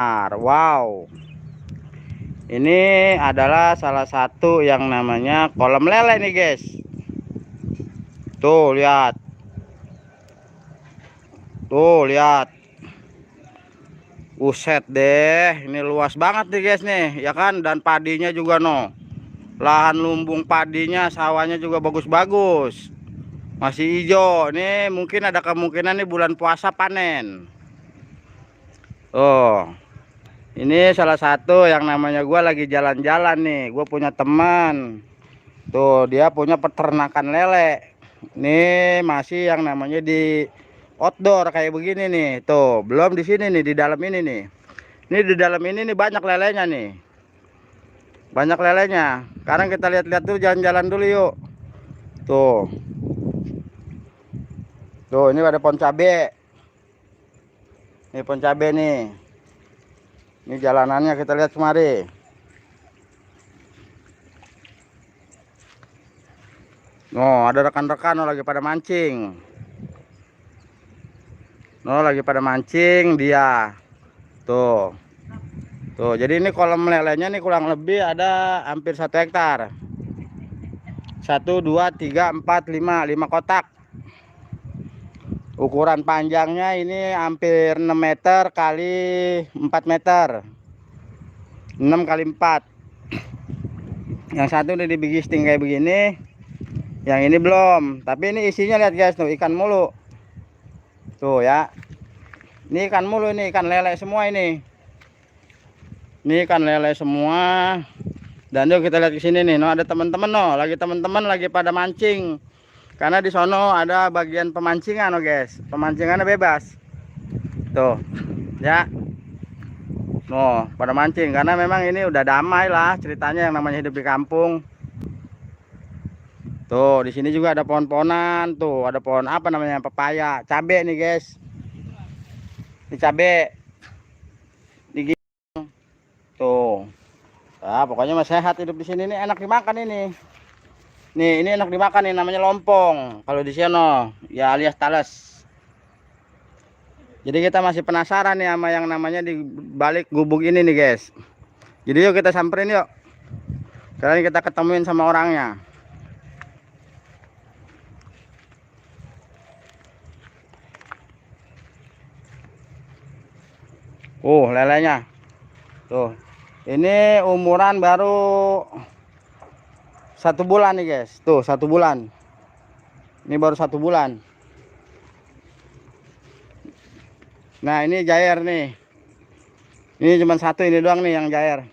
Wow, ini adalah salah satu yang namanya kolam lele nih guys. Tuh lihat, tuh lihat. Uset deh, ini luas banget nih guys nih, ya kan? Dan padinya juga no, lahan lumbung padinya, sawahnya juga bagus-bagus, masih hijau. Ini mungkin ada kemungkinan nih bulan puasa panen. Oh, ini salah satu yang namanya gue lagi jalan-jalan nih. Gue punya teman, tuh dia punya peternakan lele. Ini masih yang namanya di outdoor kayak begini nih. Tuh, belum di sini nih, di dalam ini nih. Ini di dalam ini nih banyak lelenya nih. Banyak lelenya. Sekarang kita lihat-lihat tuh, jalan-jalan dulu yuk. Tuh. Tuh, ini ada pohon cabe. Ini pohon cabe nih. Ini jalanannya kita lihat kemari. Oh, ada rekan-rekan lagi pada mancing. Lagi pada mancing dia. Tuh. Tuh, jadi ini kolam lelenya nih kurang lebih ada hampir 1 hektar. 1, 2, 3, 4, 5 kotak. Ukuran panjangnya ini hampir 6 meter kali 4 meter. 6 kali 4. Yang satu udah dibigisting kayak begini. Yang ini belum. Tapi ini isinya lihat guys, tuh ikan mulu. Tuh ya. Ini ikan mulu, ini ikan lele semua ini. Ini ikan lele semua. Dan yuk kita lihat ke sini nih, no ada teman-teman teman-teman lagi pada mancing. Karena di sono ada bagian pemancingan, no guys. Pemancingannya bebas. Tuh. Ya. No, pada mancing karena memang ini udah damai lah ceritanya yang namanya hidup di kampung. Tuh, di sini juga ada pohon-pohonan, tuh ada pohon apa namanya? Pepaya, cabe nih, guys. Ini cabe. Ini tuh. Nah, pokoknya mah sehat hidup di sini, nih enak dimakan ini. Nih, ini enak dimakan nih, namanya lompong. Kalau di sini ya alias talas. Jadi kita masih penasaran nih sama yang namanya di balik gubuk ini nih guys. Jadi yuk kita samperin yuk. Sekarang kita ketemuin sama orangnya. Lelenya. Tuh. Ini umuran baru 1 bulan nih guys. Tuh 1 bulan. Ini baru 1 bulan. Nah ini jair nih. Ini cuma satu ini doang nih yang jair.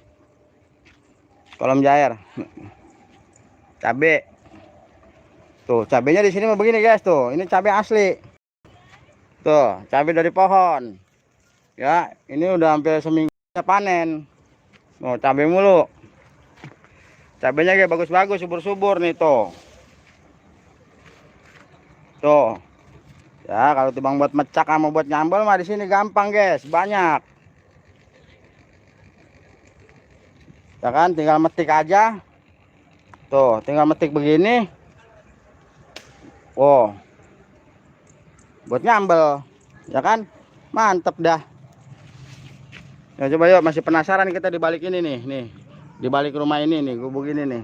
Kolam jair. Cabe. Tuh cabenya di sini mah begini guys tuh. Ini cabe asli. Tuh cabe dari pohon. Ya ini udah hampir seminggu panen. Oh cabe mulu. Cabenya kayak bagus-bagus, subur-subur nih tuh. Tuh. Ya kalau timbang buat mecak sama buat nyambel mah di sini gampang guys, banyak. Ya kan, tinggal metik aja. Tuh, tinggal metik begini. Oh. Buat nyambel. Ya kan? Mantep dah. Ya coba yuk, masih penasaran kita di balik ini nih, di balik rumah ini nih, gubuk ini nih.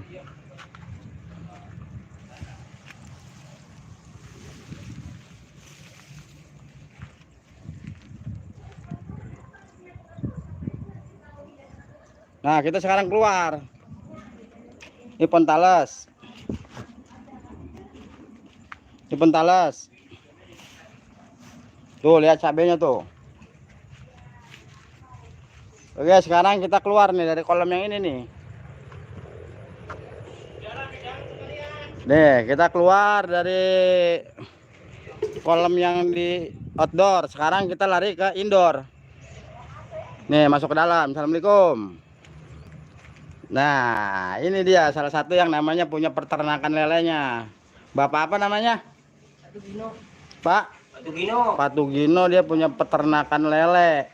Nah, kita sekarang keluar. Ini pohon talas. Ini pohon talas. Tuh, lihat cabenya tuh. Oke, sekarang kita keluar nih dari kolam yang ini nih. Nih, kita keluar dari kolam yang di outdoor. Sekarang kita lari ke indoor. Nih, masuk ke dalam. Assalamualaikum. Nah, ini dia salah satu yang namanya punya peternakan lelenya. Bapak apa namanya? Patugino. Pak? Patugino. Patugino, dia punya peternakan lele.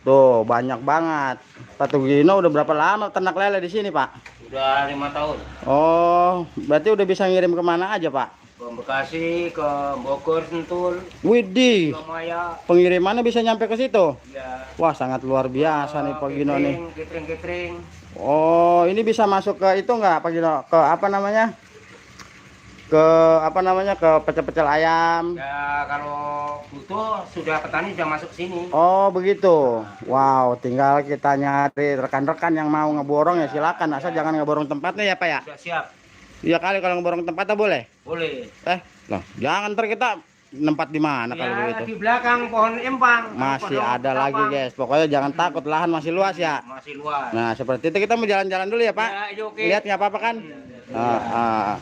Tuh, banyak banget. Patugino udah berapa lama ternak lele di sini, Pak? Udah 5 tahun. Oh, berarti udah bisa ngirim kemana aja, Pak? Ke Bekasi, ke Bogor, Sentul, Widih, Surabaya. pengirimannya bisa nyampe ke situ. Ya. Wah, sangat luar biasa nih Pak Gino nih. Catering. Oh, ini bisa masuk ke itu nggak Pak Gino? Ke apa namanya? Ke apa namanya? Ke pecel-pecel ayam. Ya kalau butuh sudah petani sudah masuk ke sini. Oh, begitu. Wow, tinggal kita nyari rekan-rekan yang mau ngeborong ya silakan. Asal jangan ngeborong tempatnya ya Pak ya. Sudah siap. Iya kali kalau ngeborong tempatnya boleh. Boleh. Loh, jangan ntar kita tempat di mana Ya, kalau begitu. di belakang pohon empang. Masih Pohon ada lagi kelapa. guys. Pokoknya jangan takut, lahan masih luas ya. Masih luas. Nah, seperti itu kita mau jalan-jalan dulu ya, Pak. Ya, iya, oke. Lihat nggak apa-apa kan?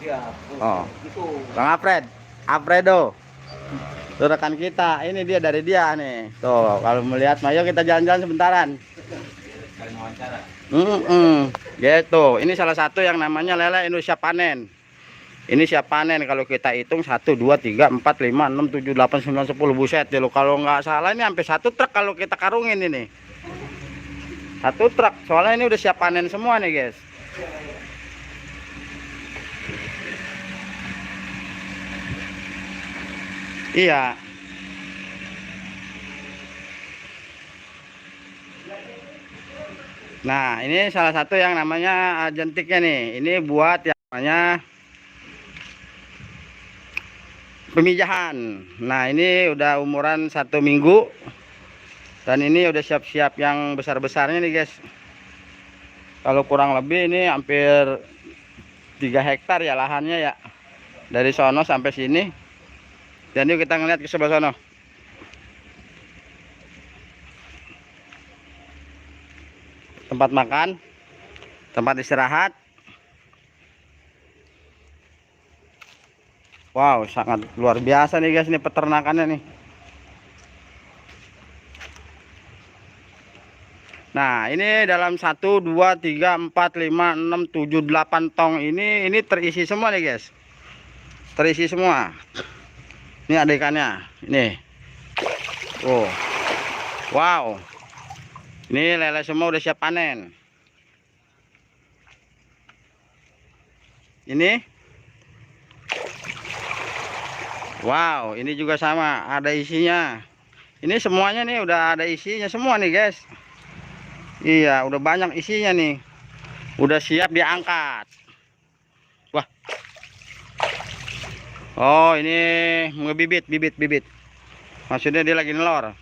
Siap. Oh. Itu. Bang Alfredo. Tuh rekan kita. Ini dia dari dia nih. Tuh, kalau melihat, ayo kita jalan-jalan sebentaran. Gitu. Ini salah satu yang namanya lele Indonesia panen. Ini siap panen kalau kita hitung 1, 2, 3, 4, 5, 6, 7, 8, 9, 10 buset ya lo. Kalau nggak salah ini sampai 1 truk kalau kita karungin ini. 1 truk. Soalnya ini udah siap panen semua nih guys. Iya. Nah, ini salah satu yang namanya jentiknya nih. Ini buat yang namanya pemijahan. Nah, ini udah umuran 1 minggu. Dan ini udah siap-siap yang besar-besarnya nih guys. Kalau kurang lebih ini hampir 3 hektar ya lahannya ya. Dari sono sampai sini. Dan yuk kita ngeliat ke sebelah sono. Tempat makan, tempat istirahat. Wow, sangat luar biasa nih guys, ini peternakannya nih. Nah, ini dalam 1, 2, 3, 4, 5, 6, 7, 8 tong ini terisi semua nih guys. Terisi semua. Ini ada ikannya. Ini. Oh. Wow. Ini lele semua udah siap panen. Ini. Wow, ini juga sama, ada isinya. Ini semuanya nih udah ada isinya semua nih guys. Iya, udah banyak isinya nih. Udah siap diangkat. Wah. Oh, ini ngebibit, bibit. Maksudnya dia lagi nelor.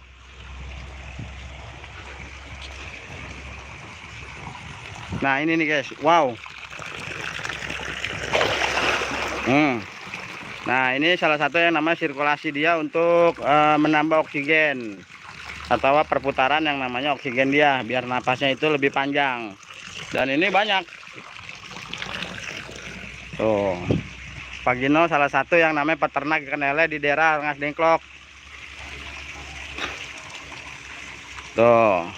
Nah, ini nih guys. Wow. Nah, ini salah satu yang namanya sirkulasi dia untuk menambah oksigen atau perputaran yang namanya oksigen dia biar napasnya itu lebih panjang. Dan ini banyak. Tuh. Pak Gino salah satu yang namanya peternak ikan lele di daerah Rengas Dengklok. Tuh.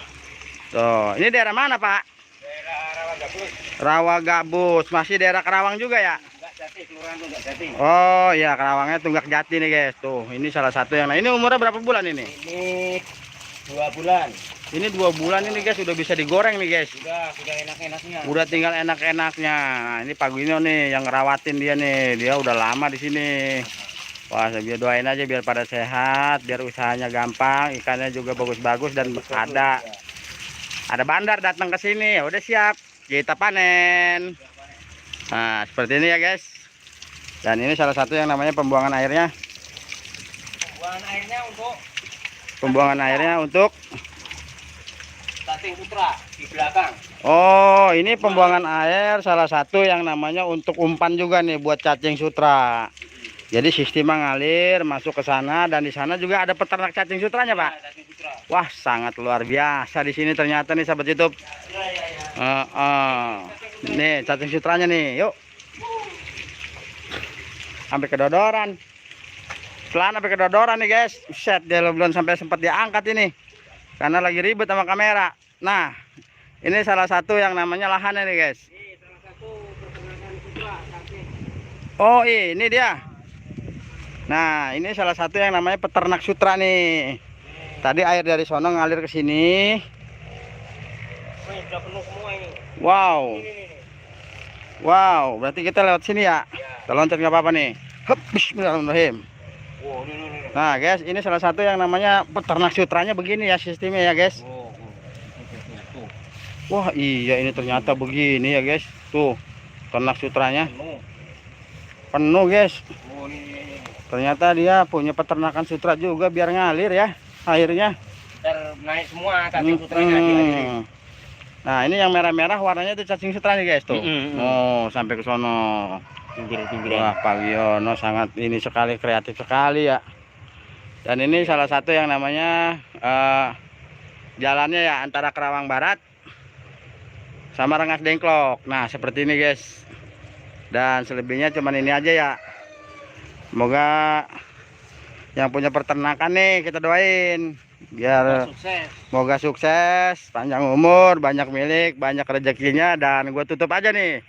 Tuh, ini daerah mana, Pak? Daerah Rawagabus. Rawagabus. Masih daerah Karawang juga ya? Tunggak Jati. Oh iya, Karawangnya Tunggak Jati nih guys. Tuh, ini salah satu yang. Nah, ini umurnya berapa bulan ini? Ini 2 bulan. Ini 2 bulan ini guys, sudah bisa digoreng nih guys. Sudah enak-enaknya. Udah tinggal enak-enaknya. Nah, ini Pak Gino nih yang ngerawatin dia nih. Dia udah lama di sini. Wah, saya doain aja biar pada sehat, biar usahanya gampang, ikannya juga bagus-bagus dan ada bandar datang ke sini. Ya udah siap, kita panen. Nah, seperti ini ya guys. Dan ini salah satu yang namanya pembuangan airnya. Pembuangan airnya untuk Cacing sutra di belakang. Oh, ini pembuangan air salah satu yang namanya untuk umpan juga nih buat cacing sutra. Jadi sistem mengalir masuk ke sana dan di sana juga ada peternak cacing sutranya, Pak. Cacing sutra. Wah, sangat luar biasa di sini ternyata nih sahabat YouTube. Nih cacing sutranya nih, yuk. Sampai kedodoran. Pelan sampai kedodoran nih guys. Set dia belum sampai sempat diangkat ini. Karena lagi ribet sama kamera. Nah, ini salah satu yang namanya lahannya nih guys. Oh, ini dia. Nah, ini salah satu yang namanya peternak sutra nih. Tadi air dari sono ngalir ke sini. Wow. Wow, berarti kita lewat sini ya. Kita loncat nggak apa-apa nih. Hup, bismillahirrahmanirrahim. Oh, ini. Nah guys, ini salah satu yang namanya peternak sutranya begini ya sistemnya ya guys. Oh, tuh. Wah iya, ini ternyata begini ya guys. Tuh ternak sutranya penuh guys. Oh, ini. Ternyata dia punya peternakan sutra juga biar ngalir ya airnya. Ntar naik semua cacing sutranya lagi. Nah ini yang merah-merah warnanya itu cacing sutra nih guys tuh. Oh sampai ke sono. Pinggir-pinggiran. Wah Pak Wiono sangat ini sekali, kreatif sekali ya. Dan ini salah satu yang namanya jalannya ya antara Kerawang Barat sama Rengas Dengklok. Nah seperti ini guys. Dan selebihnya cuman ini aja ya. Semoga yang punya peternakan nih kita doain biar Sukses. semoga sukses, panjang umur, banyak milik, banyak rezekinya. Dan gue tutup aja nih.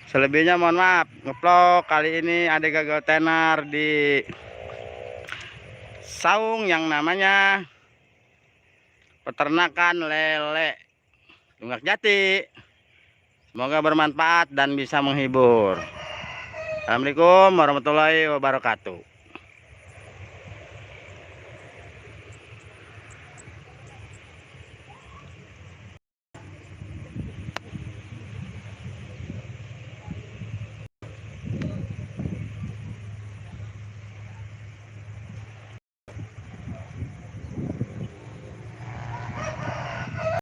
Selebihnya mohon maaf, ngeplok kali ini ada gagal tenar di saung yang namanya peternakan lele Tunggak Jati. Semoga bermanfaat dan bisa menghibur. Assalamualaikum warahmatullahi wabarakatuh.